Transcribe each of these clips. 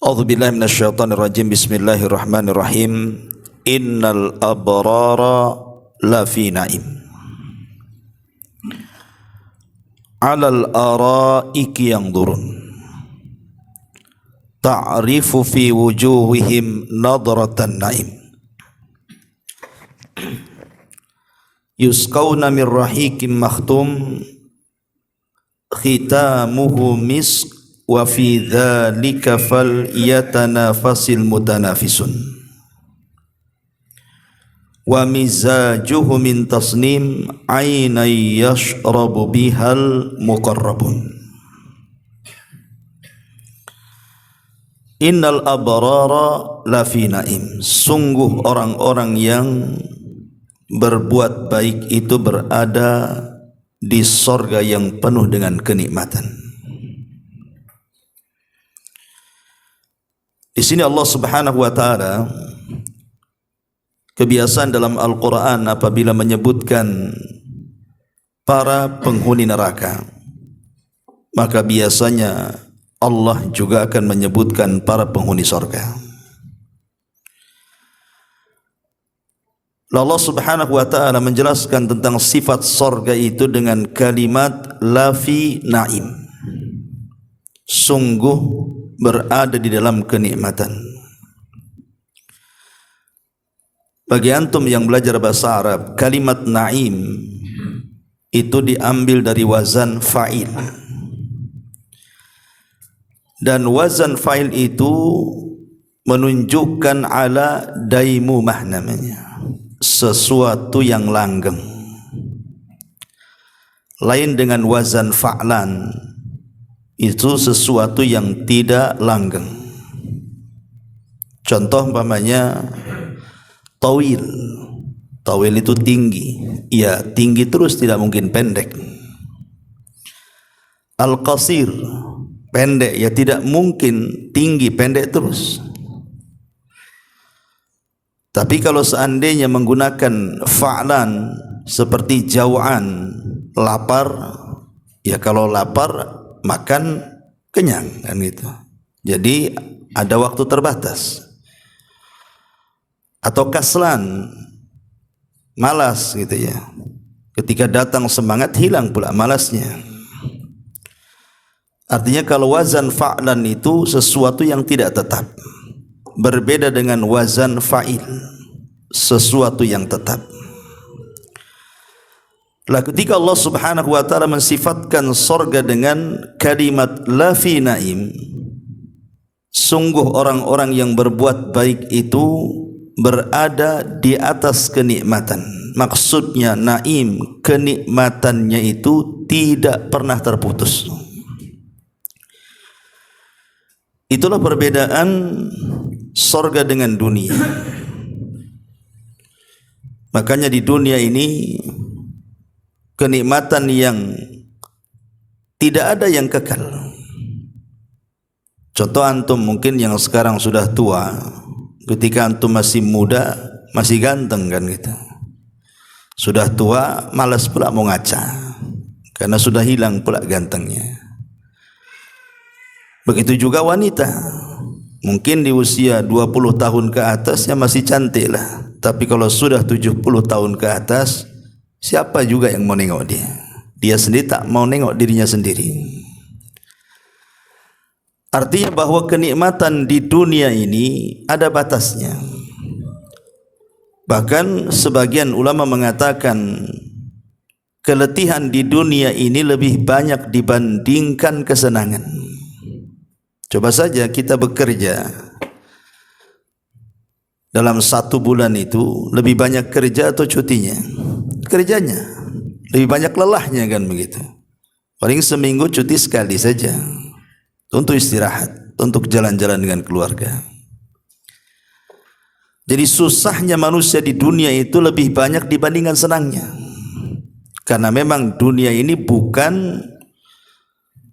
A'udzu billahi minasyaitonir rajim. Bismillahirrahmanirrahim. Innal abrara lafi na'im. 'Alal araiki yanzurun. Ta'rifu fi wujuhihim nadratan na'im. Yusqawna min rahiqin makhtum. Khitamuhu misk. Wa fi dzalika falyatanafasil mutanafisun. Wa mizajuhu min tasnim aynan yashrabu bihal muqarrabun. Innal abrara lafi naim. Sungguh orang-orang yang berbuat baik itu berada di sorga yang penuh dengan kenikmatan. Di sini Allah Subhanahu wa taala, kebiasaan dalam Al-Qur'an apabila menyebutkan para penghuni neraka, maka biasanya Allah juga akan menyebutkan para penghuni surga. Allah Subhanahu wa taala menjelaskan tentang sifat surga itu dengan kalimat lafi naim. Sungguh berada di dalam kenikmatan. Bagi antum yang belajar bahasa Arab, kalimat naim itu diambil dari wazan fa'il. Dan wazan fa'il itu menunjukkan ala daimumah namanya, sesuatu yang langgeng. Lain dengan wazan fa'lan, itu sesuatu yang tidak langgeng. Contoh umpamanya tawil. Tawil itu tinggi. Ya, tinggi terus, tidak mungkin pendek. Al-qasir, pendek, ya tidak mungkin tinggi pendek terus. Tapi kalau seandainya menggunakan fa'lan seperti jau'an, lapar, ya kalau lapar makan kenyang, kan gitu. Jadi ada waktu terbatas. Atau kaslan, malas gitu ya. Ketika datang semangat, hilang pula malasnya. Artinya kalau wazan fa'lan itu sesuatu yang tidak tetap. Berbeda dengan wazan fa'il, sesuatu yang tetap. Lah ketika Allah Subhanahu wa taala mensifatkan sorga dengan kalimat lafi naim, sungguh orang-orang yang berbuat baik itu berada di atas kenikmatan. Maksudnya naim, kenikmatannya itu tidak pernah terputus. Itulah perbedaan sorga dengan dunia. Makanya di dunia ini kenikmatan yang tidak ada yang kekal. Contoh antum mungkin yang sekarang sudah tua, ketika antum masih muda, masih ganteng kan gitu. Sudah tua, malas pula mau ngaca, karena sudah hilang pula gantengnya. Begitu juga wanita. Mungkin di usia 20 tahun ke atas ya masih cantik lah. Tapi kalau sudah 70 tahun ke atas, siapa juga yang mau nengok dia? Dia sendiri tak mau nengok dirinya sendiri. Artinya bahwa kenikmatan di dunia ini ada batasnya. Bahkan sebagian ulama mengatakan keletihan di dunia ini lebih banyak dibandingkan kesenangan. Coba saja kita bekerja dalam 1 bulan itu, lebih banyak kerja atau cutinya? Kerjanya. Lebih banyak lelahnya kan begitu. Paling seminggu cuti sekali saja untuk istirahat, untuk jalan-jalan dengan keluarga. Jadi susahnya manusia di dunia itu lebih banyak dibandingkan senangnya. Karena memang dunia ini bukan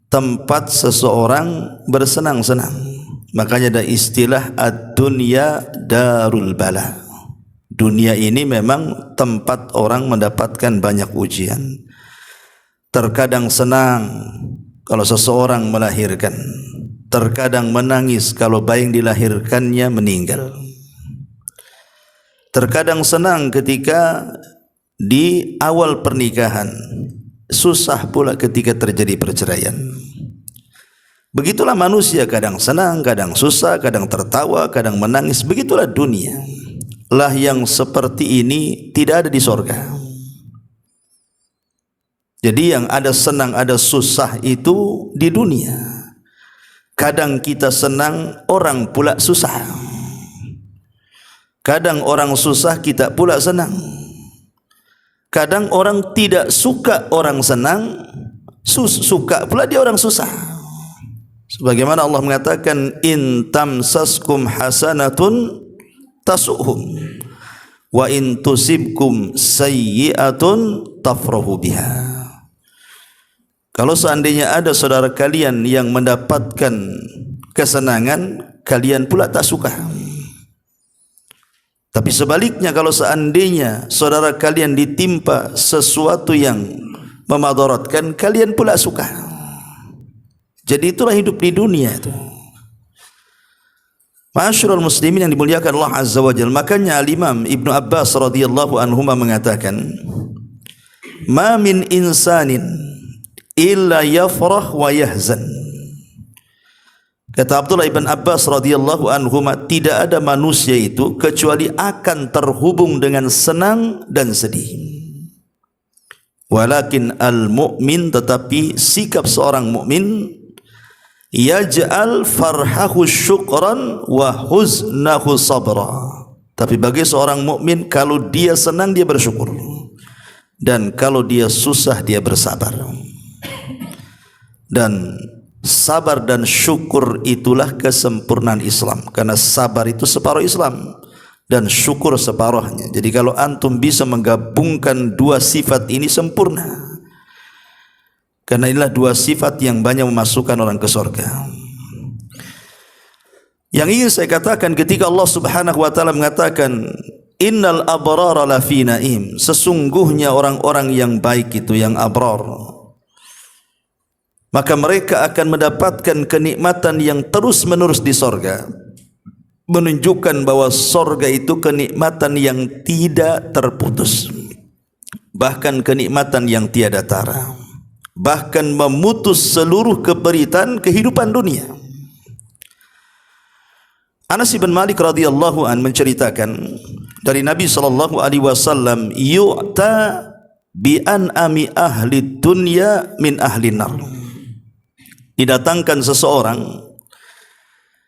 tempat seseorang bersenang-senang. Makanya ada istilah ad-dunya darul bala. Dunia ini memang tempat orang mendapatkan banyak ujian. Terkadang senang kalau seseorang melahirkan, terkadang menangis kalau bayi yang dilahirkannya meninggal, terkadang senang ketika di awal pernikahan, susah pula ketika terjadi perceraian. Begitulah manusia, kadang senang, kadang susah, kadang tertawa, kadang menangis. Begitulah dunia. Lah yang seperti ini tidak ada di sorga. Jadi yang ada senang, ada susah itu di dunia. Kadang kita senang, orang pula susah. Kadang orang susah, kita pula senang. Kadang orang tidak suka orang senang, suka pula dia orang susah. Sebagaimana Allah mengatakan, in tamsaskum hasanatun tasuhum wa in tusibkum sayyi'atun tafrahu biha. Kalau seandainya ada saudara kalian yang mendapatkan kesenangan, kalian pula tak suka. Tapi sebaliknya, kalau seandainya saudara kalian ditimpa sesuatu yang memadaratkan, kalian pula suka. Jadi itulah hidup di dunia itu. Ma'asyiral muslimin yang dimuliakan Allah Azza wa Jalla. Makanya Al-Imam Ibnu Abbas radhiyallahu anhuma mengatakan, "Ma min insanin illa yafrah wa yahzan." Kata Abdullah ibn Abbas radhiyallahu anhuma, tidak ada manusia itu kecuali akan terhubung dengan senang dan sedih. Walakin al-mu'min, tetapi sikap seorang mukmin, yaj'al farhahu syukran wa huznahu sabra. Tapi bagi seorang mukmin, kalau dia senang dia bersyukur, dan kalau dia susah dia bersabar. Dan sabar dan syukur itulah kesempurnaan Islam, karena sabar itu separuh Islam dan syukur separuhnya. Jadi kalau antum bisa menggabungkan dua sifat ini, sempurna. Karena inilah dua sifat yang banyak memasukkan orang ke surga. Yang ingin saya katakan, ketika Allah Subhanahu wa taala mengatakan innal abrara lafi naim, sesungguhnya orang-orang yang baik itu, yang abrar, maka mereka akan mendapatkan kenikmatan yang terus-menerus di sorga, menunjukkan bahwa sorga itu kenikmatan yang tidak terputus, bahkan kenikmatan yang tiada tara, bahkan memutus seluruh keberitaan kehidupan dunia. Anas bin Malik radhiyallahu an menceritakan dari Nabi sallallahu alaihi wasallam, yu'ta bi an'ami ahli dunya min ahli nar. Didatangkan seseorang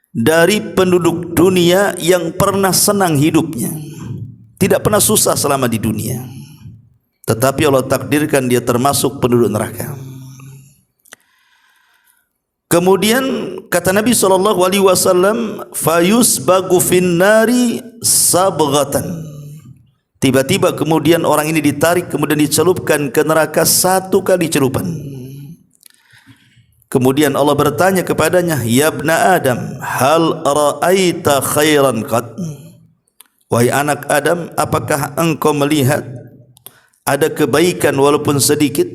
dari penduduk dunia yang pernah senang hidupnya, tidak pernah susah selama di dunia, tetapi Allah takdirkan dia termasuk penduduk neraka. Kemudian kata Nabi SAW, fayusbagu finnari sabghatan. Tiba-tiba kemudian orang ini ditarik, kemudian dicelupkan ke neraka satu kali celupan. Kemudian Allah bertanya kepadanya, ya ibna Adam, hal ra'aita khairan qad? Wahai anak Adam, apakah engkau melihat ada kebaikan walaupun sedikit?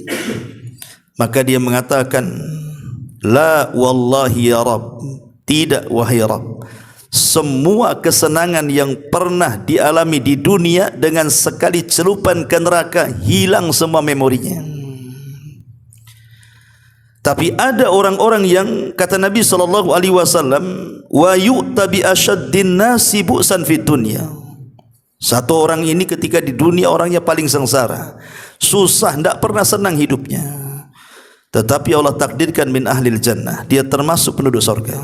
Maka dia mengatakan, la wallahi ya Rabb, tidak wahai Rabb. Semua kesenangan yang pernah dialami di dunia dengan sekali celupan ke neraka hilang semua memorinya. Tapi ada orang-orang yang kata Nabi SAW, wa yu'ta bi asyaddin nasi bu'san fid dunya. Satu orang ini ketika di dunia orangnya paling sengsara, susah, tidak pernah senang hidupnya. Tetapi Allah takdirkan min ahlil jannah, dia termasuk penduduk surga.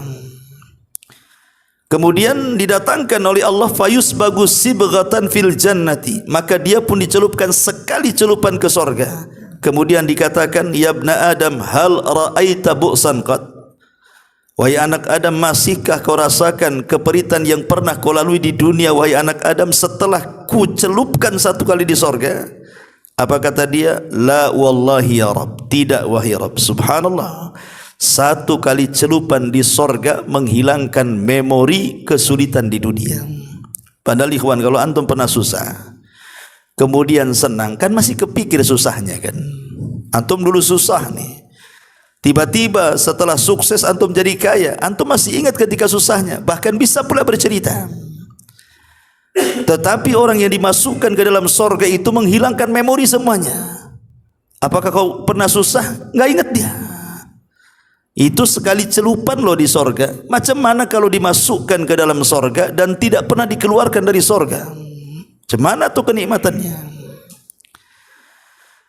Kemudian didatangkan oleh Allah fayusbagu sibghatan fil jannati, maka dia pun dicelupkan sekali celupan ke surga. Kemudian dikatakan, ya ibna Adam, hal ra'aita bu'san qad? Wahai anak Adam, masihkah kau rasakan keperitan yang pernah kau lalui di dunia, wahai anak Adam, setelah ku celupkan satu kali di sorga? Apa kata dia? La wallahi ya Rabb, tidak wahai Rabb. Subhanallah, satu kali celupan di sorga menghilangkan memori kesulitan di dunia. Padahal ikhwan, kalau antum pernah susah kemudian senang, kan masih kepikir susahnya kan. Antum dulu susah nih, Tiba-tiba setelah sukses antum jadi kaya, antum masih ingat ketika susahnya, bahkan bisa pula bercerita. Tetapi orang yang dimasukkan ke dalam sorga itu menghilangkan memori semuanya. Apakah kau pernah susah? Enggak ingat dia. Itu sekali celupan loh di sorga. Macam mana kalau dimasukkan ke dalam sorga dan tidak pernah dikeluarkan dari sorga? Macam mana tuh kenikmatannya?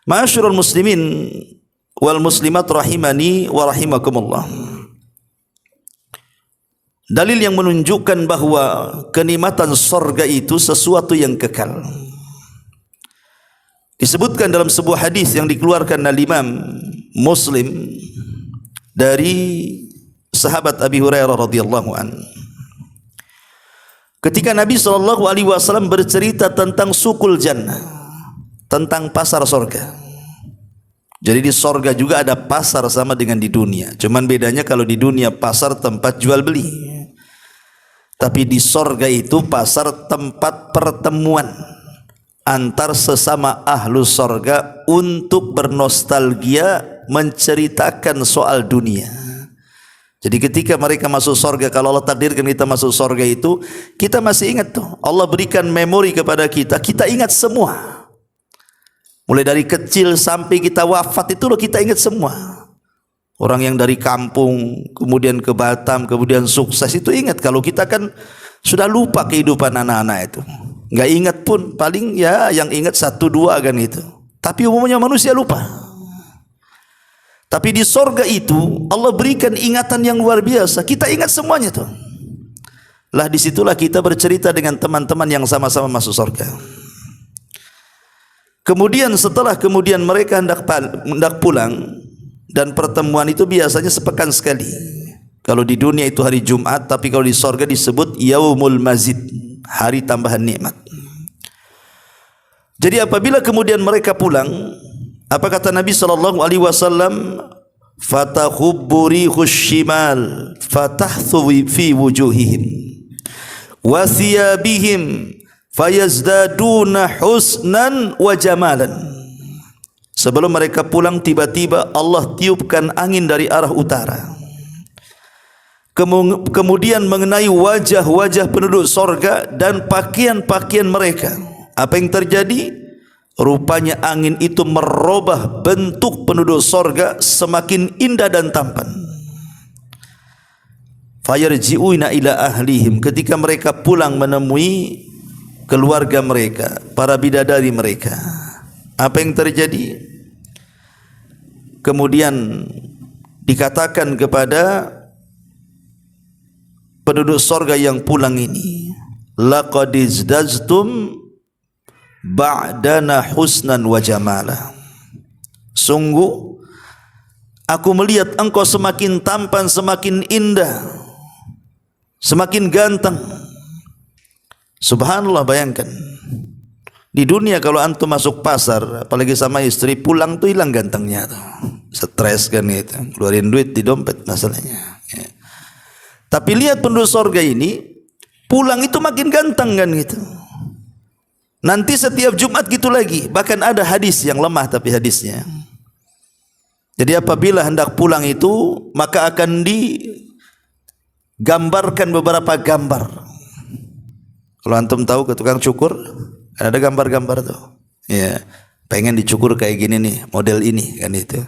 Ma'asyiral muslimin wal muslimat rahimani wa rahimakumullah. Dalil yang menunjukkan bahawa kenikmatan sorga itu sesuatu yang kekal. Disebutkan dalam sebuah hadis yang dikeluarkan oleh Imam Muslim dari sahabat Abi Hurairah radhiyallahu an. Ketika Nabi SAW bercerita tentang sukul jannah, tentang pasar sorga. Jadi di sorga juga ada pasar sama dengan di dunia. Cuman bedanya kalau di dunia pasar tempat jual beli, tapi di sorga itu pasar tempat pertemuan antar sesama ahlu sorga untuk bernostalgia menceritakan soal dunia. Jadi ketika mereka masuk sorga, kalau Allah takdirkan kita masuk sorga itu, kita masih ingat tuh, Allah berikan memori kepada kita, kita ingat semua. Mulai dari kecil sampai kita wafat itu loh kita ingat semua. Orang yang dari kampung kemudian ke Batam kemudian sukses itu ingat. Kalau kita kan sudah lupa kehidupan anak-anak itu, nggak ingat pun, paling ya yang ingat 1-2 kan gitu. Tapi umumnya manusia lupa. Tapi di sorga itu Allah berikan ingatan yang luar biasa. Kita ingat semuanya tuh. Lah disitulah kita bercerita dengan teman-teman yang sama-sama masuk sorga. Kemudian setelah mereka hendak pulang, dan pertemuan itu biasanya sepekan sekali. Kalau di dunia itu hari Jumat, tapi kalau di sorga disebut Yaumul Mazid, hari tambahan nikmat. Jadi apabila kemudian mereka pulang, apa kata Nabi SAW? Fatahubburi khushimal fatahthu fi wujuhihim wa thiyabihim fayazdaduna husnan wa jamalan. Sebelum mereka pulang, tiba-tiba Allah tiupkan angin dari arah utara, kemudian mengenai wajah-wajah penduduk sorga dan pakaian-pakaian mereka. Apa yang terjadi? Rupanya angin itu merubah bentuk penduduk sorga semakin indah dan tampan. Fayarji'una ila ahlihim, ketika mereka pulang menemui keluarga mereka, para bidadari mereka. Apa yang terjadi? Kemudian dikatakan kepada penduduk sorga yang pulang ini, laqad izdaztum ba'dana husnan wa jamala. Sungguh aku melihat engkau semakin tampan, semakin indah, semakin ganteng. Subhanallah, bayangkan di dunia kalau antum masuk pasar, apalagi sama istri, pulang tuh hilang gantengnya tuh, stres kan gitu, keluarin duit di dompet masalahnya ya. Tapi lihat penduduk sorga ini, pulang itu makin ganteng kan gitu. Nanti setiap Jumat gitu lagi. Bahkan ada hadis yang lemah tapi hadisnya. Jadi apabila hendak pulang itu, maka akan digambarkan beberapa gambar. Kalau antum tahu ke tukang cukur, ada gambar-gambar tuh. Ya, pengen dicukur kayak gini nih, model ini kan itu.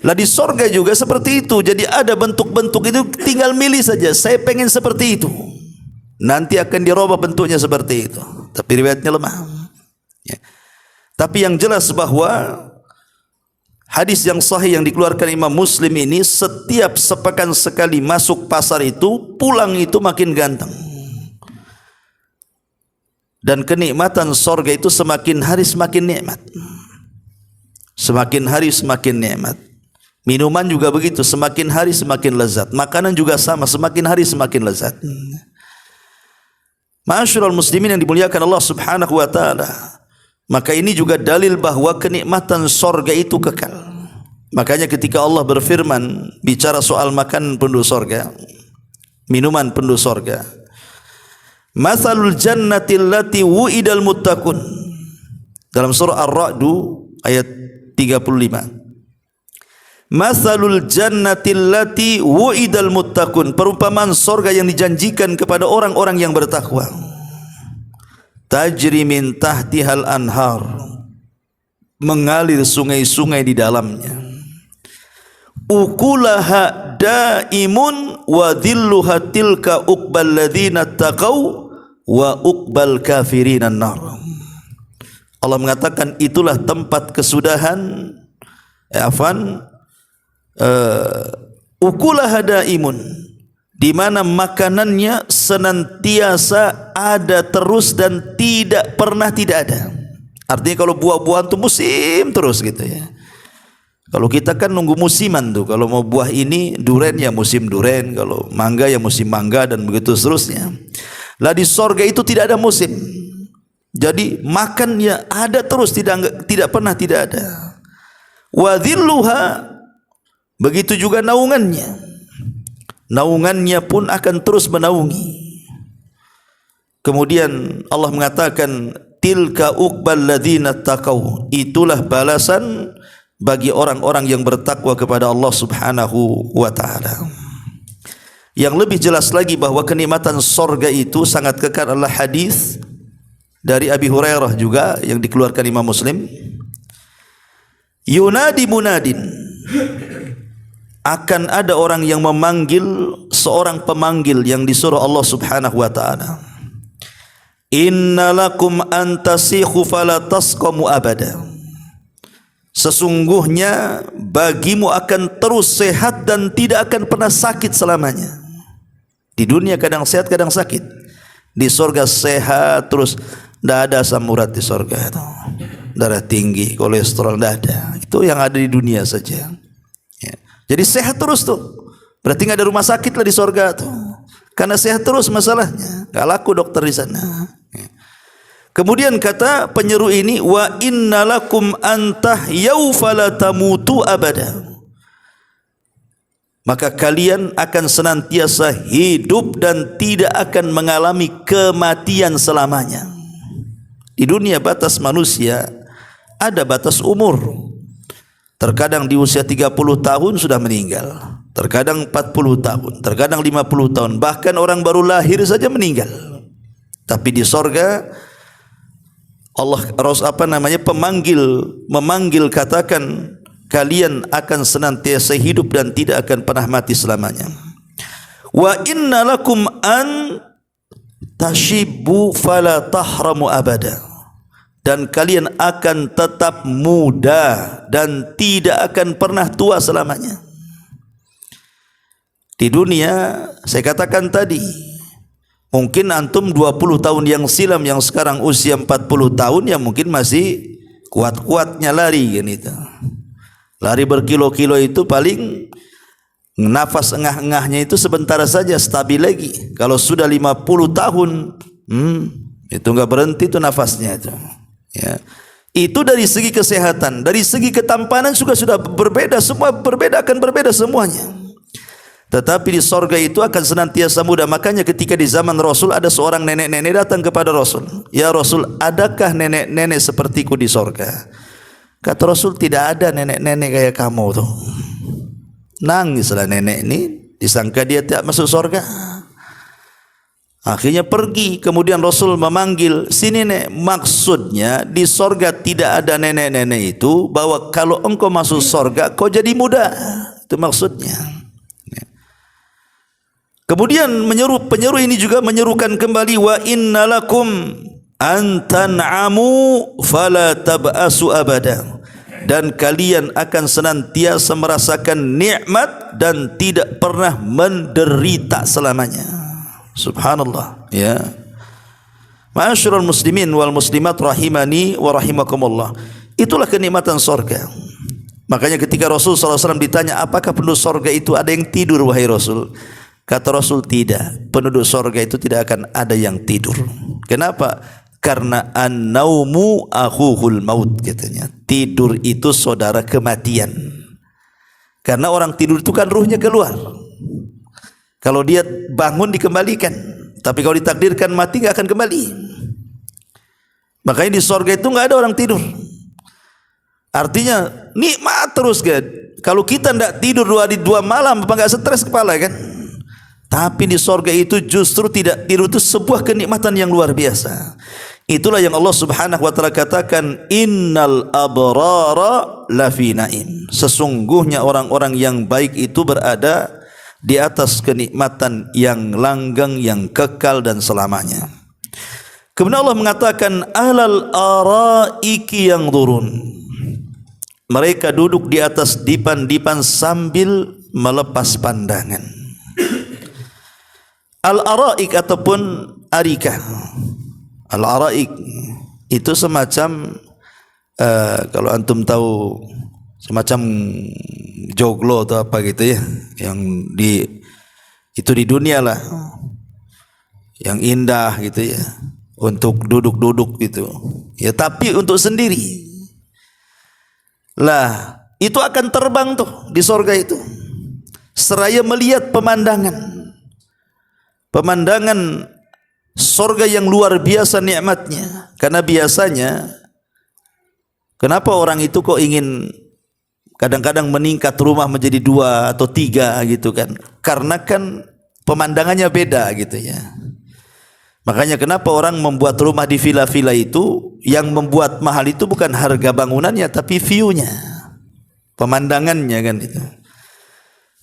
Lah di sorga juga seperti itu. Jadi ada bentuk-bentuk itu, tinggal milih saja. Saya pengen seperti itu. Nanti akan dirubah bentuknya seperti itu. Tapi riwayatnya lemah. Ya. Tapi yang jelas bahwa hadis yang sahih yang dikeluarkan Imam Muslim ini, setiap sepekan sekali masuk pasar itu, pulang itu makin ganteng. Dan kenikmatan sorga itu semakin hari semakin nikmat. Semakin hari semakin nikmat. Minuman juga begitu, semakin hari semakin lezat. Makanan juga sama, semakin hari semakin lezat. Ma'asyiral muslimin yang dimuliakan Allah Subhanahu wa taala. Maka ini juga dalil bahwa kenikmatan sorga itu kekal. Makanya ketika Allah berfirman bicara soal makan penduduk sorga, minuman penduduk sorga, Mathalul jannati allati wu'idal muttaqun, dalam surah Ar-Ra'd ayat 35. Mathalul jannati allati wu'idal muttaqun, perumpamaan sorga yang dijanjikan kepada orang-orang yang bertakwa. Tajri min tahtihal anhar, mengalir sungai-sungai di dalamnya. Ukulaha daimun wa dhilluha tilka uqbal ladzina taqaw wa uqbal kafirin an-nar. Allah mengatakan itulah tempat kesudahan, ukulaha daimun, di mana makanannya senantiasa ada terus dan tidak pernah tidak ada. Artinya kalau buah-buahan itu musim terus gitu ya. Kalau kita kan nunggu musiman tuh. Kalau mau buah ini duren ya musim duren, kalau mangga ya musim mangga, dan begitu seterusnya. Lah di sorga itu tidak ada musim. Jadi makannya ada terus, tidak pernah tidak ada. Wa dhilluha, begitu juga naungannya. Naungannya pun akan terus menaungi. Kemudian Allah mengatakan tilka uqbal ladzina taqaw, itulah balasan bagi orang-orang yang bertakwa kepada Allah Subhanahu wa taala. Yang lebih jelas lagi bahwa kenikmatan sorga itu sangat kekal adalah hadis dari Abi Hurairah juga yang dikeluarkan Imam Muslim. Yunadi munadin, akan ada orang yang memanggil, seorang pemanggil yang disuruh Allah Subhanahu wa taala. Innalakum antasikhu fala tasqamu abada. Sesungguhnya bagimu akan terus sehat dan tidak akan pernah sakit selamanya. Di dunia kadang sehat kadang sakit, di sorga sehat terus. Tidak ada asam urat di sorga itu, darah tinggi, kolesterol tidak ada. Itu yang ada di dunia saja ya. Jadi sehat terus tuh, berarti nggak ada rumah sakit lah di sorga tuh, karena sehat terus masalahnya. Gak laku dokter di sana ya. Kemudian kata penyeru ini, wa innalakum antahyau fala tamutu abada, maka kalian akan senantiasa hidup dan tidak akan mengalami kematian selamanya. Di dunia batas manusia ada batas umur. Terkadang di usia 30 tahun sudah meninggal, terkadang 40 tahun, terkadang 50 tahun, bahkan orang baru lahir saja meninggal. Tapi di sorga Allah memanggil katakan kalian akan senantiasa hidup dan tidak akan pernah mati selamanya. Wa inna lakum an tashibbu fala tahramu abada, dan kalian akan tetap muda dan tidak akan pernah tua selamanya. Di dunia saya katakan tadi, mungkin antum 20 tahun yang silam yang sekarang usia 40 tahun yang mungkin masih kuat-kuatnya lari kan itu. Lari berkilo-kilo itu paling nafas engah-engahnya itu sebentar saja stabil lagi. Kalau sudah 50 tahun, itu enggak berhenti itu nafasnya itu. Ya. Itu dari segi kesehatan, dari segi ketampanan juga sudah berbeda, semua berbeda, akan berbeda semuanya. Tetapi di sorga itu akan senantiasa muda. Makanya ketika di zaman Rasul ada seorang nenek-nenek datang kepada Rasul. Ya Rasul, adakah nenek-nenek sepertiku di sorga? Kata Rasul, tidak ada nenek-nenek kayak kamu tuh. Nangislah nenek ini, disangka dia tidak masuk sorga. Akhirnya pergi. Kemudian Rasul memanggil, sini nek. Maksudnya di sorga tidak ada nenek-nenek itu, bahwa kalau engkau masuk sorga kau jadi muda. Itu maksudnya. Kemudian penyeru ini juga menyerukan kembali, wa innalakum antan'amu fala tab'asu abada, dan kalian akan senantiasa merasakan nikmat dan tidak pernah menderita selamanya. Subhanallah ya. Ma'asyiral muslimin wal muslimat rahimani wa rahimakumullah. Itulah kenikmatan sorga. Makanya ketika Rasul SAW ditanya, apakah penduduk sorga itu ada yang tidur wahai Rasul? Kata Rasul, tidak. Penduduk sorga itu tidak akan ada yang tidur. Kenapa? Karena an-naumu akhuhul maut, katanya. Tidur itu saudara kematian. Karena orang tidur itu kan ruhnya keluar. Kalau dia bangun dikembalikan, tapi kalau ditakdirkan mati nggak akan kembali. Makanya di sorga itu nggak ada orang tidur. Artinya nikmat terus kan. Kalau kita tidak tidur 2 hari 2 malam, apa enggak stres kepala kan? Tapi di sorga itu justru tidak tidur itu sebuah kenikmatan yang luar biasa. Itulah yang Allah Subhanahu wa taala katakan, innal abrara lafi naim. Sesungguhnya orang-orang yang baik itu berada di atas kenikmatan yang langgeng, yang kekal dan selamanya. Kemudian Allah mengatakan, alal araiki yang turun. Mereka duduk di atas dipan-dipan sambil melepas pandangan. Al-araik ataupun arika. Al-araik itu semacam kalau antum tahu semacam joglo atau apa gitu ya, yang itu di dunia lah, yang indah gitu ya, untuk duduk-duduk gitu ya, tapi untuk sendiri lah, itu akan terbang tuh di sorga itu, seraya melihat pemandangan sorga yang luar biasa nikmatnya. Karena biasanya kenapa orang itu kok ingin kadang-kadang meningkat rumah menjadi 2 atau 3 gitu kan? Karena kan pemandangannya beda gitu ya. Makanya kenapa orang membuat rumah di villa-villa itu, yang membuat mahal itu bukan harga bangunannya tapi view-nya, pemandangannya kan itu.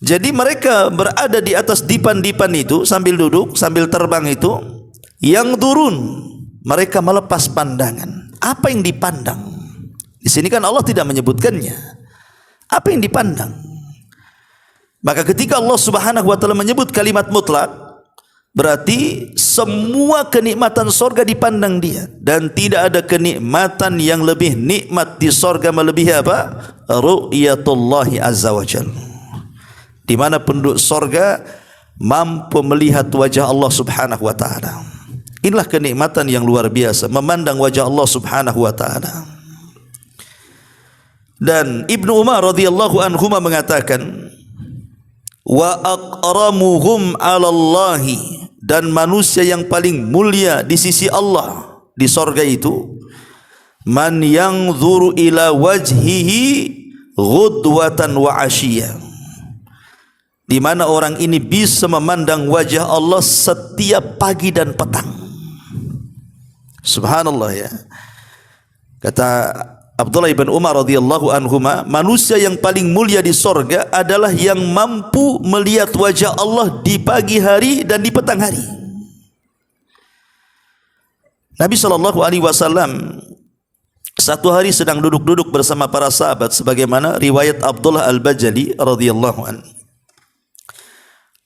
Jadi mereka berada di atas dipan-dipan itu sambil duduk, sambil terbang itu, yang turun, mereka melepas pandangan. Apa yang dipandang? Di sini kan Allah tidak menyebutkannya. Apa yang dipandang? Maka ketika Allah Subhanahu wa taala menyebut kalimat mutlak, berarti semua kenikmatan sorga dipandang dia, dan tidak ada kenikmatan yang lebih nikmat di sorga melebihi apa? Ru'yatullahi azza wa jalla. Di mana penduduk sorga mampu melihat wajah Allah Subhanahu wa taala. Inilah kenikmatan yang luar biasa, memandang wajah Allah Subhanahu wa taala. Dan Ibnu Umar radhiyallahu anhuma mengatakan, wa aqramuhum 'alallahi, dan manusia yang paling mulia di sisi Allah di sorga itu, man yanzuru ila wajhihi ghudwatan wa 'ashiyyan, di mana orang ini bisa memandang wajah Allah setiap pagi dan petang. Subhanallah ya. Kata Abdullah ibn Umar radhiyallahu anhuma, manusia yang paling mulia di sorga adalah yang mampu melihat wajah Allah di pagi hari dan di petang hari. Nabi SAW satu hari sedang duduk-duduk bersama para sahabat, sebagaimana riwayat Abdullah al-Bajali radhiyallahu anhu.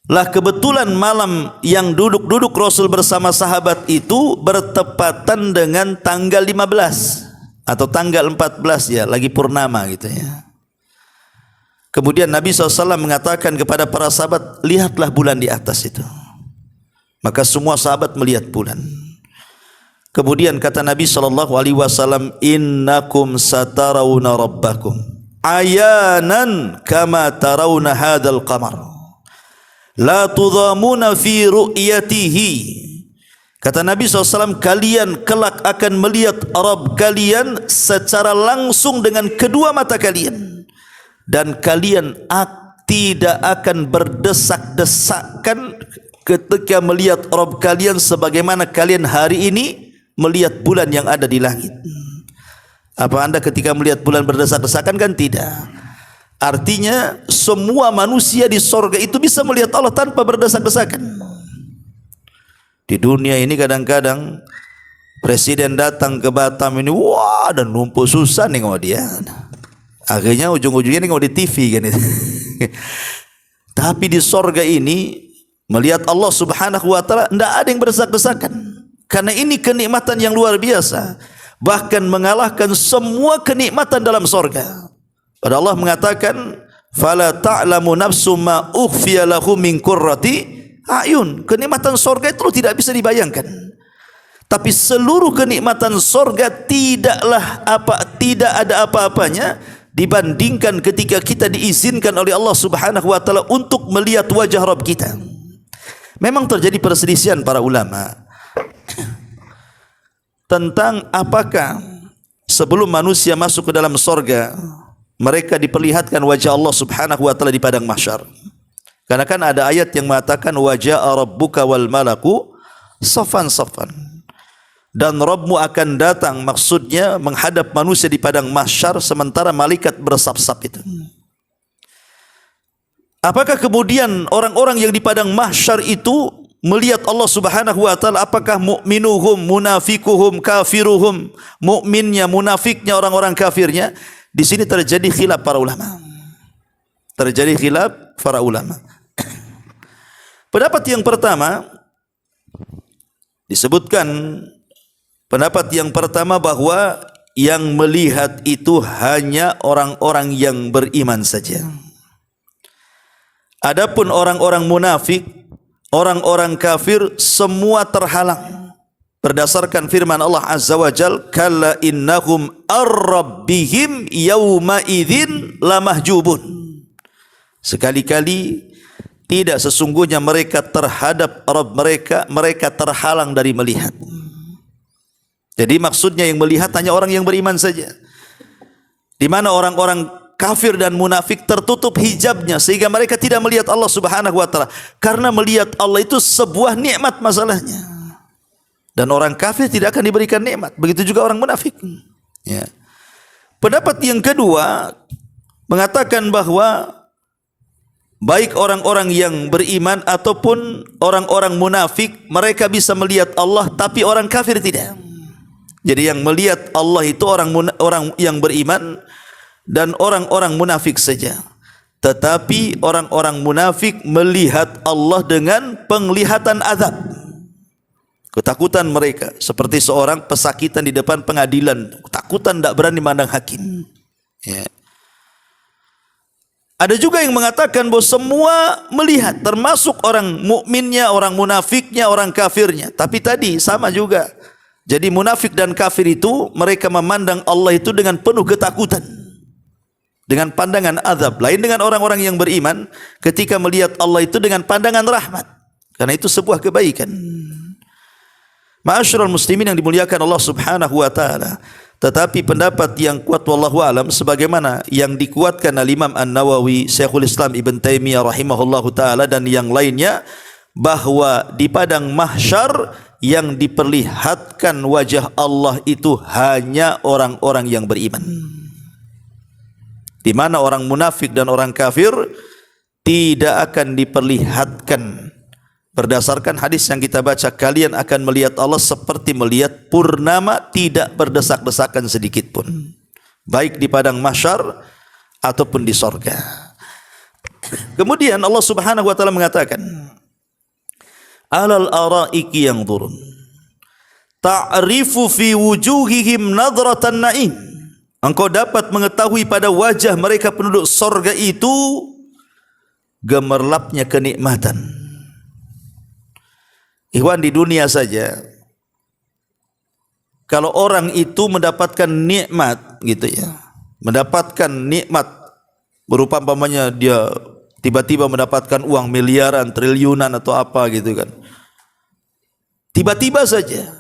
Lah kebetulan malam yang duduk-duduk Rasul bersama sahabat itu bertepatan dengan tanggal 15 atau tanggal 14 ya, lagi purnama gitu ya. Kemudian Nabi SAW mengatakan kepada para sahabat, lihatlah bulan di atas itu. Maka semua sahabat melihat bulan. Kemudian kata Nabi SAW, innakum satarawna rabbakum ayanan kama tarawna hadal qamar, la tudhamuna fi ru'yatihi. Kata Nabi SAW, kalian kelak akan melihat Rabb kalian secara langsung dengan kedua mata kalian, dan kalian tidak akan berdesak-desakan ketika melihat Rabb kalian sebagaimana kalian hari ini melihat bulan yang ada di langit. Apa anda ketika melihat bulan berdesak-desakan? Kan tidak. Artinya semua manusia di sorga itu bisa melihat Allah tanpa berdesak-desakan. Di dunia ini kadang-kadang presiden datang ke Batam ini, wah, dan numpuk susah nengok dia. Akhirnya ujung-ujungnya nengok di TV kan itu. Tapi di sorga ini melihat Allah Subhanahu wa taala tidak ada yang berdesak-desakan. Karena ini kenikmatan yang luar biasa, bahkan mengalahkan semua kenikmatan dalam sorga. Pada Allah mengatakan, fala ta'lamu nafsum ma ukhfiya lahum min qurrati ayun. Kenikmatan sorga itu tidak bisa dibayangkan. Tapi seluruh kenikmatan sorga tidak ada apa-apanya dibandingkan ketika kita diizinkan oleh Allah Subhanahu wa taala untuk melihat wajah Rabb kita. Memang terjadi perselisihan para ulama tentang apakah sebelum manusia masuk ke dalam sorga, mereka diperlihatkan wajah Allah subhanahu wa ta'ala di padang mahsyar. Karena kan ada ayat yang mengatakan waja'a rabbuka wal malaku saffan saffan, dan Rabbmu akan datang, maksudnya menghadap manusia di padang mahsyar sementara malaikat bersap-sap itu. Apakah kemudian orang-orang yang di padang mahsyar itu melihat Allah subhanahu wa ta'ala? Apakah mu'minuhum, munafikuhum, kafiruhum, mukminnya, munafiknya, orang-orang kafirnya? Di sini terjadi khilaf para ulama. Terjadi khilaf para ulama. Pendapat yang pertama disebutkan, pendapat yang pertama bahwa yang melihat itu hanya orang-orang yang beriman saja. Adapun orang-orang munafik, orang-orang kafir, semua terhalang. Berdasarkan firman Allah Azza wa Jal, kalla innahum ar-rabbihim yawma idzin lamahjubun. Sekali-kali tidak, sesungguhnya mereka terhadap Rabb mereka, mereka terhalang dari melihat. Jadi maksudnya yang melihat hanya orang yang beriman saja. Di mana orang-orang kafir dan munafik tertutup hijabnya sehingga mereka tidak melihat Allah subhanahu wa ta'ala. Karena melihat Allah itu sebuah nikmat masalahnya. Dan orang kafir tidak akan diberikan nikmat. Begitu juga orang munafik. Ya. Pendapat yang kedua mengatakan bahwa baik orang-orang yang beriman ataupun orang-orang munafik, mereka bisa melihat Allah, tapi orang kafir tidak. Jadi yang melihat Allah itu orang yang beriman dan orang-orang munafik saja. Tetapi orang-orang munafik melihat Allah dengan penglihatan azab. Ketakutan mereka seperti seorang pesakitan di depan pengadilan, ketakutan, tidak berani memandang hakim. Ya. Ada juga yang mengatakan bahwa semua melihat, termasuk orang mukminnya, orang munafiknya, orang kafirnya. Tapi tadi sama juga. Jadi munafik dan kafir itu mereka memandang Allah itu dengan penuh ketakutan, dengan pandangan azab. Lain dengan orang-orang yang beriman ketika melihat Allah itu dengan pandangan rahmat. Karena itu sebuah kebaikan. Ma'asyiral muslimin yang dimuliakan Allah subhanahu wa ta'ala. Tetapi pendapat yang kuat wallahu alam, sebagaimana yang dikuatkan oleh Imam An-Nawawi, Syekhul Islam Ibn Taimiyah rahimahullahu ta'ala, dan yang lainnya, bahwa di padang mahsyar yang diperlihatkan wajah Allah itu hanya orang-orang yang beriman. Di mana orang munafik dan orang kafir tidak akan diperlihatkan. Berdasarkan hadis yang kita baca, kalian akan melihat Allah seperti melihat purnama, tidak berdesak-desakan sedikit pun, baik di padang mahsyar ataupun di sorga. Kemudian Allah subhanahu wa ta'ala mengatakan, alal araiki yang turun ta'rifu fi wujuhihim nadratan na'im. Engkau dapat mengetahui pada wajah mereka penduduk sorga itu gemerlapnya kenikmatan. Ikhwan, di dunia saja kalau orang itu mendapatkan nikmat gitu ya, mendapatkan nikmat berupa umpamanya dia tiba-tiba mendapatkan uang miliaran, triliunan atau apa gitu kan, tiba-tiba saja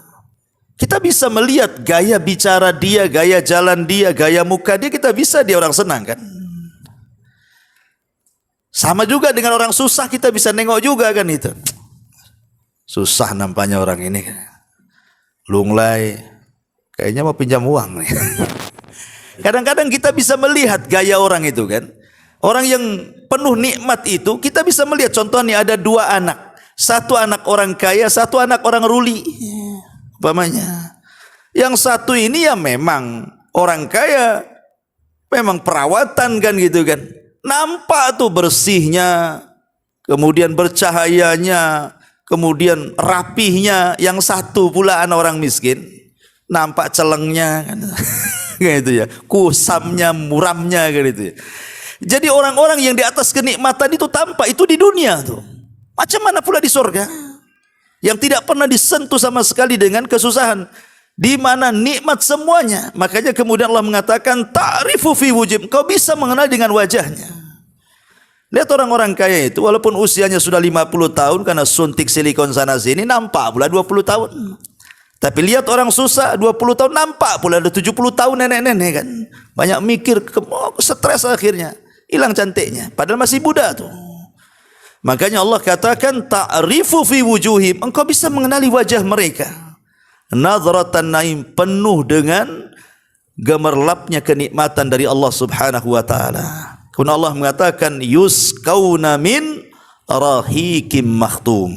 kita bisa melihat gaya bicara dia, gaya jalan dia, gaya muka dia, kita bisa, dia orang senang kan. Sama juga dengan orang susah, kita bisa nengok juga kan itu. Susah nampaknya orang ini, lunglai, kayaknya mau pinjam uang nih. Kadang-kadang kita bisa melihat gaya orang itu kan. Orang yang penuh nikmat itu kita bisa melihat. Contohnya ada dua anak, satu anak orang kaya, satu anak orang ruli. Umpamanya yang satu ini ya memang orang kaya, memang perawatan kan gitu kan, nampak tuh bersihnya, kemudian bercahayanya, kemudian rapihnya. Yang satu pula anak orang miskin, nampak celengnya kan. Gitu ya, kusamnya, muramnya gitu ya. Jadi orang-orang yang di atas kenikmatan itu tampak itu di dunia tuh. Macam mana pula di surga yang tidak pernah disentuh sama sekali dengan kesusahan, di mana nikmat semuanya. Makanya kemudian Allah mengatakan ta'rifu fi wujuhihim, kau bisa mengenal dengan wajahnya. Lihat orang-orang kaya itu walaupun usianya sudah 50 tahun karena suntik silikon sana sini, nampak pula 20 tahun. Tapi lihat orang susah 20 tahun, nampak pula ada 70 tahun nenek-nenek kan. Banyak mikir, stres akhirnya. Hilang cantiknya. Padahal masih muda tuh. Makanya Allah katakan, ta'rifu fi wujuhim. Engkau bisa mengenali wajah mereka. Nadratan naim, penuh dengan gemerlapnya kenikmatan dari Allah subhanahu wa ta'ala. Kemudian Allah mengatakan, yusqauna min rahikim makhtum.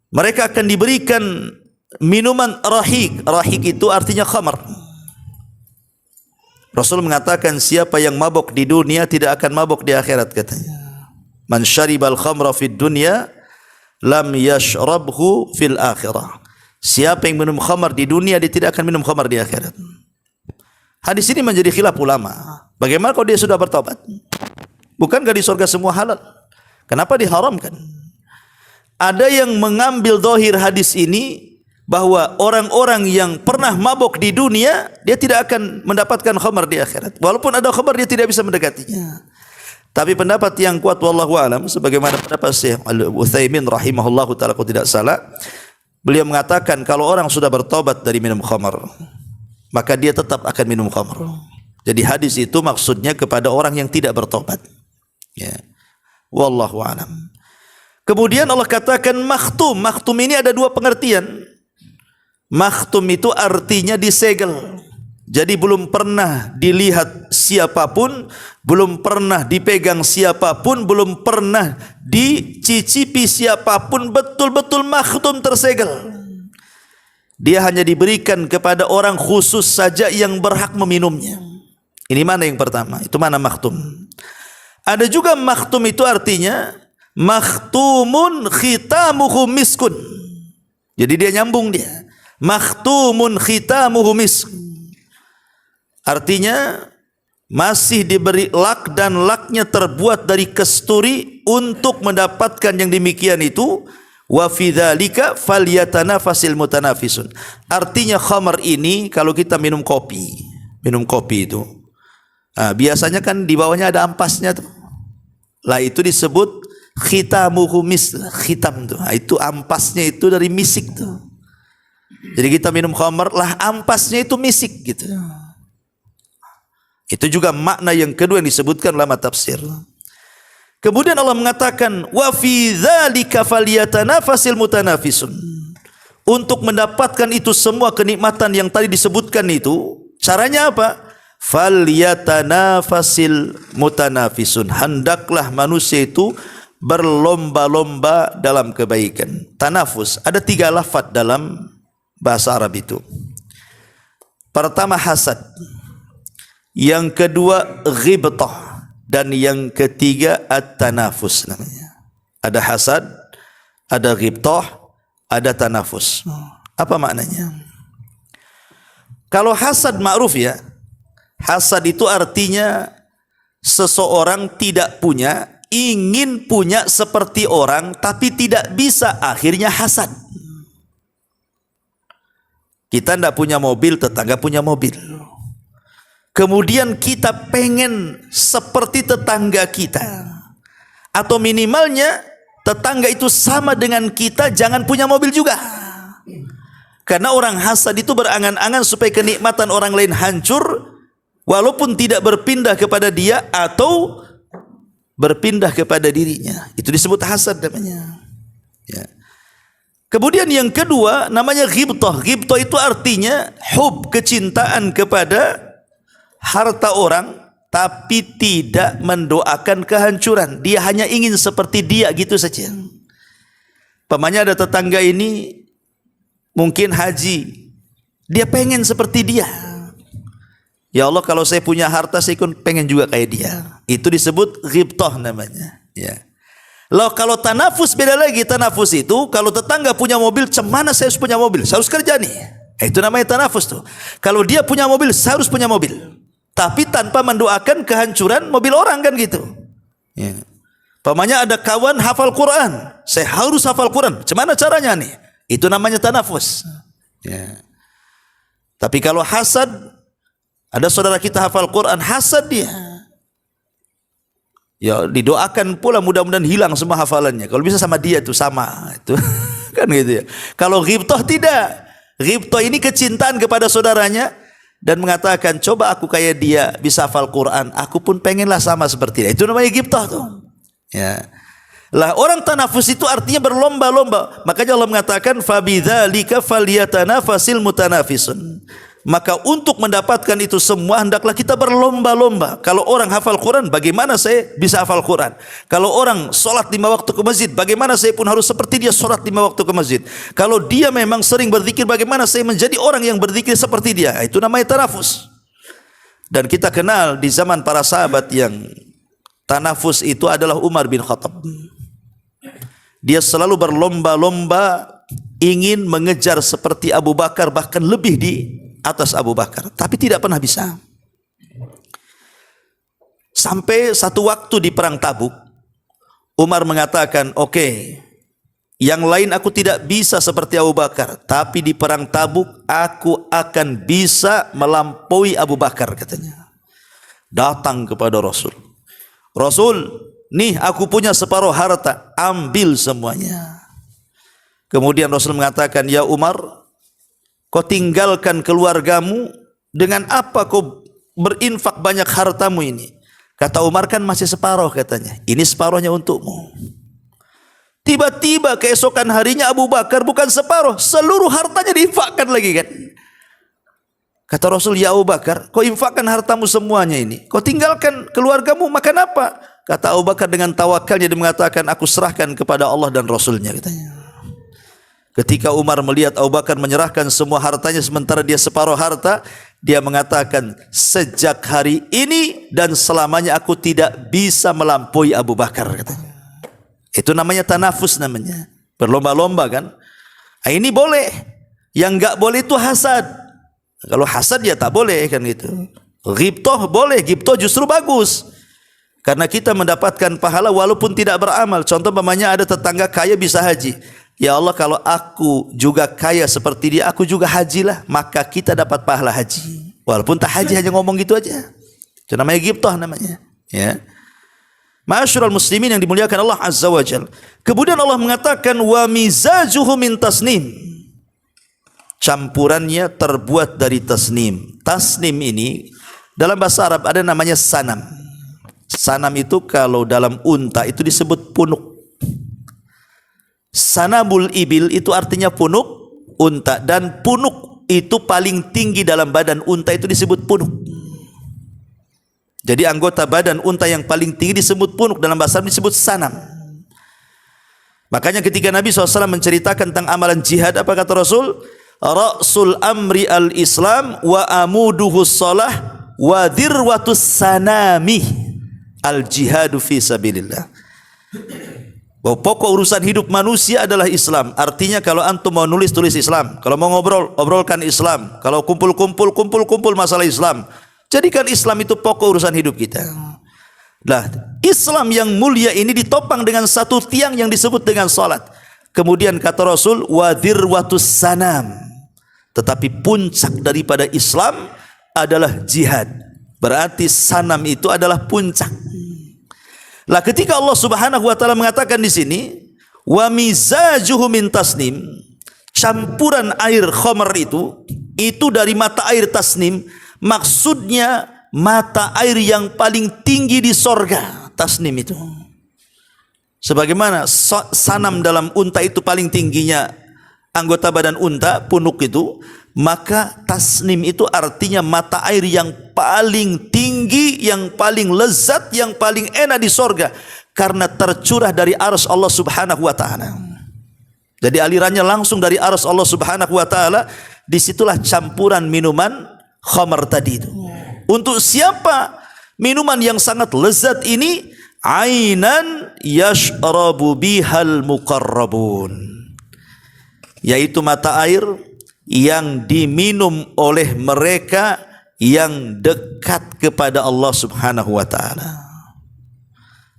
Mereka akan diberikan minuman rahik. Rahik itu artinya khamar. Rasul mengatakan siapa yang mabuk di dunia tidak akan mabuk di akhirat katanya. Man syaribal khamra fid dunya lam yashrabhu fil akhirah. Siapa yang minum khamar di dunia dia tidak akan minum khamar di akhirat. Hadis ini menjadi khilaf ulama. Bagaimana kalau dia sudah bertobat? Bukankah di surga semua halal? Kenapa diharamkan? Ada yang mengambil zahir hadis ini bahwa orang-orang yang pernah mabuk di dunia dia tidak akan mendapatkan khamar di akhirat. Walaupun ada khamar dia tidak bisa mendekatinya. Tapi pendapat yang kuat wallahu alam sebagaimana pendapat Syekh Al-Utsaimin rahimahullahu taala kalau tidak salah, beliau mengatakan kalau orang sudah bertobat dari minum khamar maka dia tetap akan minum khamar. Jadi hadis itu maksudnya kepada orang yang tidak bertobat. Ya. Wallahu alam. Kemudian Allah katakan makhtum. Makhtum ini ada dua pengertian. Makhtum itu artinya disegel. Jadi belum pernah dilihat siapapun, belum pernah dipegang siapapun, belum pernah dicicipi siapapun, betul-betul makhtum tersegel. Dia hanya diberikan kepada orang khusus saja yang berhak meminumnya. Ini mana yang pertama? Itu mana makhtum. Ada juga makhtum itu artinya makhtumun khitamuhu miskun. Jadi dia nyambung dia. Makhtumun khitamuhu misk. Artinya masih diberi lak dan laknya terbuat dari kesturi untuk mendapatkan yang demikian itu. Wa fi dzalika falyatanafasil mutanafisun. Artinya khamar ini kalau kita minum kopi itu. Biasanya kan di bawahnya ada ampasnya tuh. Lah itu disebut khitamuhu mis, khitam tuh. Itu ampasnya itu dari misik tuh. Jadi kita minum khamar lah ampasnya itu misik gitu. Itu juga makna yang kedua yang disebutkan ulama tafsir. Kemudian Allah mengatakan wa fi dzalika falyatanafasil mutanafisun. Untuk mendapatkan itu semua kenikmatan yang tadi disebutkan itu, caranya apa? Falyatanafasil mutanafisun. Hendaklah manusia itu berlomba-lomba dalam kebaikan. Tanafus, ada 3 lafaz dalam bahasa Arab itu. Pertama hasad, yang kedua ghibtah, dan yang ketiga at-tanafus namanya. Ada hasad, ada ghibtah, ada tanafus. Apa maknanya? Kalau hasad ma'ruf ya. Hasad itu artinya seseorang tidak punya, ingin punya seperti orang tapi tidak bisa, akhirnya hasad. Kita tidak punya mobil, tetangga punya mobil. Kemudian kita pengen seperti tetangga kita. Atau minimalnya tetangga itu sama dengan kita, jangan punya mobil juga. Karena orang hasad itu berangan-angan supaya kenikmatan orang lain hancur, walaupun tidak berpindah kepada dia atau berpindah kepada dirinya. Itu disebut hasad namanya. Ya. Kemudian yang kedua namanya ghibtah. Ghibtah itu artinya hub, kecintaan kepada harta orang tapi tidak mendoakan kehancuran. Dia hanya ingin seperti dia gitu saja. Pamannya ada tetangga ini mungkin haji, dia pengen seperti dia. Ya Allah, kalau saya punya harta saya pengen juga kayak dia. Itu disebut ghibtah namanya. Ya. Loh, kalau tanafus beda lagi. Tanafus itu kalau tetangga punya mobil, cemana saya harus punya mobil, saya harus kerja nih. Itu namanya tanafus tuh. Kalau dia punya mobil, saya harus punya mobil. Tapi tanpa mendoakan kehancuran mobil orang kan gitu. Ya. Pamannya ada kawan hafal Quran, saya harus hafal Quran. Gimana caranya nih? Itu namanya tanafus. Ya. Tapi kalau hasad, ada saudara kita hafal Quran, hasad dia. Ya didoakan pula mudah-mudahan hilang semua hafalannya. Kalau bisa sama dia tuh sama itu. Kan gitu ya. Kalau ghibtah tidak. Ghibtah ini kecintaan kepada saudaranya dan mengatakan, coba aku kayak dia bisa hafal Quran, aku pun pengenlah sama seperti dia. Itu namanya ghibtah tuh. Ya. Lah orang tanafus itu artinya berlomba-lomba. Makanya Allah mengatakan fabidzalika falyatanafasil mutanafisun. Maka untuk mendapatkan itu semua hendaklah kita berlomba-lomba. Kalau orang hafal Quran, bagaimana saya bisa hafal Quran? Kalau orang sholat 5 waktu ke masjid, bagaimana saya pun harus seperti dia sholat 5 waktu ke masjid? Kalau dia memang sering berzikir, bagaimana saya menjadi orang yang berzikir seperti dia? Itu namanya tanafus. Dan kita kenal di zaman para sahabat yang tanafus itu adalah Umar bin Khattab. Dia selalu berlomba-lomba ingin mengejar seperti Abu Bakar, bahkan lebih di atas Abu Bakar, tapi tidak pernah bisa. Sampai satu waktu di perang Tabuk, Umar mengatakan, oke, yang lain aku tidak bisa seperti Abu Bakar, tapi di perang Tabuk aku akan bisa melampaui Abu Bakar, katanya. Datang kepada Rasul. Rasul, nih aku punya separuh harta, ambil semuanya. Kemudian Rasul mengatakan, ya Umar, kau tinggalkan keluargamu, dengan apa kau berinfak banyak hartamu ini? Kata Umar, kan masih separuh, katanya. Ini separuhnya untukmu. Tiba-tiba keesokan harinya Abu Bakar bukan separuh, seluruh hartanya diinfakkan lagi kan. Kata Rasul, ya Abu Bakar, kau infakkan hartamu semuanya ini, kau tinggalkan keluargamu, makan apa? Kata Abu Bakar dengan tawakalnya dia mengatakan, aku serahkan kepada Allah dan Rasulnya, katanya. Ketika Umar melihat Abu Bakar menyerahkan semua hartanya sementara dia separuh harta, dia mengatakan, sejak hari ini dan selamanya aku tidak bisa melampaui Abu Bakar, katanya. Itu namanya tanafus namanya. Berlomba-lomba kan. Nah, ini boleh. Yang enggak boleh itu hasad. Kalau hasad ya tak boleh kan gitu. Ghibtah boleh, ghibtah justru bagus. Karena kita mendapatkan pahala walaupun tidak beramal. Contoh umpamanya ada tetangga kaya bisa haji. Ya Allah, kalau aku juga kaya seperti dia, aku juga hajilah, maka kita dapat pahala haji. Walaupun tak haji, hanya ngomong gitu aja. Itu namanya ghibtah namanya. Ya. Ma'asyiral muslimin yang dimuliakan Allah Azza wa Jalla. Kemudian Allah mengatakan wa mizajuhu min tasnim. Campurannya terbuat dari tasnim. Tasnim ini dalam bahasa Arab ada namanya sanam. Sanam itu kalau dalam unta itu disebut punuk. Sanamul ibil itu artinya punuk unta, dan punuk itu paling tinggi dalam badan unta itu disebut punuk. Jadi anggota badan unta yang paling tinggi disebut punuk, dalam bahasa Arab disebut sanam. Makanya ketika Nabi SAW menceritakan tentang amalan jihad, apa kata Rasul? Ra'sul amri al-islam wa amuduhu salah wa dirwatus sanami al-jihadu fi sabilillah. Bahwa pokok urusan hidup manusia adalah Islam. Artinya kalau antum mau nulis, tulis Islam. Kalau mau ngobrol, obrolkan Islam. Kalau kumpul masalah Islam. Jadikan Islam itu pokok urusan hidup kita. Nah, Islam yang mulia ini ditopang dengan satu tiang yang disebut dengan salat. Kemudian kata Rasul, wadirwatus sanam. Tetapi puncak daripada Islam adalah jihad. Berarti sanam itu adalah puncak. Lah ketika Allah Subhanahu wa taala mengatakan di sini wa mizajuhu min tasnim, campuran air khamr itu dari mata air tasnim, maksudnya mata air yang paling tinggi di sorga. Tasnim itu sebagaimana sanam dalam unta itu paling tingginya anggota badan unta, punuk itu, maka tasnim itu artinya mata air yang paling tinggi, yang paling lezat, yang paling enak di sorga, karena tercurah dari arsy Allah Subhanahu wa taala. Jadi alirannya langsung dari arsy Allah Subhanahu wa taala. Disitulah campuran minuman khamar tadi itu. Untuk siapa minuman yang sangat lezat ini? Ainan yashrabu bihal muqarrabun, yaitu mata air yang diminum oleh mereka yang dekat kepada Allah Subhanahu wa taala.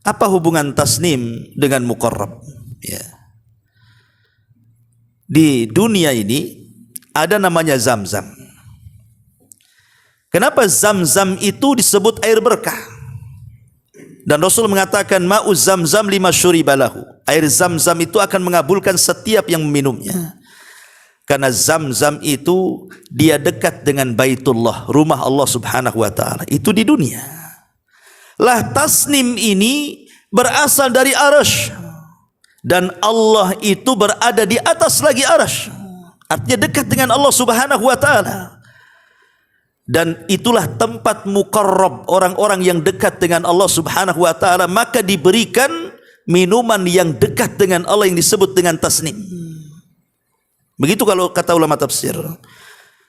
Apa hubungan tasnim dengan muqarrab? Ya. Di dunia ini ada namanya Zam-Zam. Kenapa Zam-Zam itu disebut air berkah? Dan Rasul mengatakan ma'u Zam-Zam lima syuribalahu. Air Zam-Zam itu akan mengabulkan setiap yang meminumnya. Karena Zam-Zam itu dia dekat dengan Baitullah, rumah Allah Subhanahu wa taala. Itu di dunia. Lah tasnim ini berasal dari arasy, dan Allah itu berada di atas lagi arasy. Artinya dekat dengan Allah Subhanahu wa taala. Dan itulah tempat muqarrab, orang-orang yang dekat dengan Allah Subhanahu wa taala, maka diberikan minuman yang dekat dengan Allah yang disebut dengan tasnim. Begitu kalau kata ulama tafsir.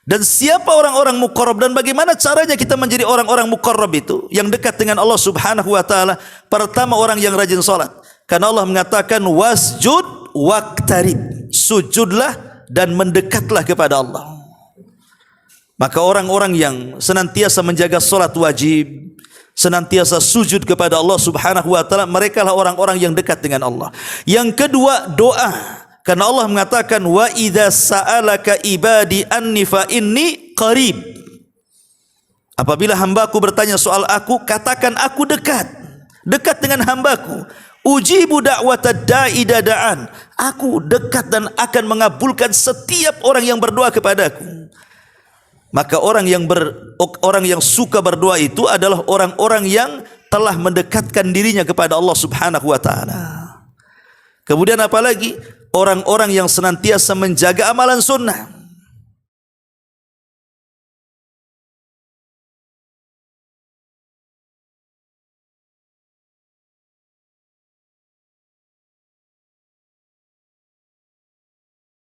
Dan siapa orang-orang muqarrab dan bagaimana caranya kita menjadi orang-orang muqarrab itu yang dekat dengan Allah Subhanahu wa taala? Pertama, orang yang rajin salat. Karena Allah mengatakan wasjud waqtarib. Sujudlah dan mendekatlah kepada Allah. Maka orang-orang yang senantiasa menjaga salat wajib, senantiasa sujud kepada Allah Subhanahu wa taala, mereka lah orang-orang yang dekat dengan Allah. Yang kedua, doa. Karena Allah mengatakan wa idza sa'alaka ibadi anni fa inni qarib. Apabila hambaku bertanya soal aku, katakan aku dekat. Dekat dengan hambaku. Ujibu da'watad da'i dada'an. Aku dekat dan akan mengabulkan setiap orang yang berdoa kepadaku. Maka orang yang suka berdoa itu adalah orang-orang yang telah mendekatkan dirinya kepada Allah Subhanahu wa taala. Kemudian apalagi? Orang-orang yang senantiasa menjaga amalan sunnah.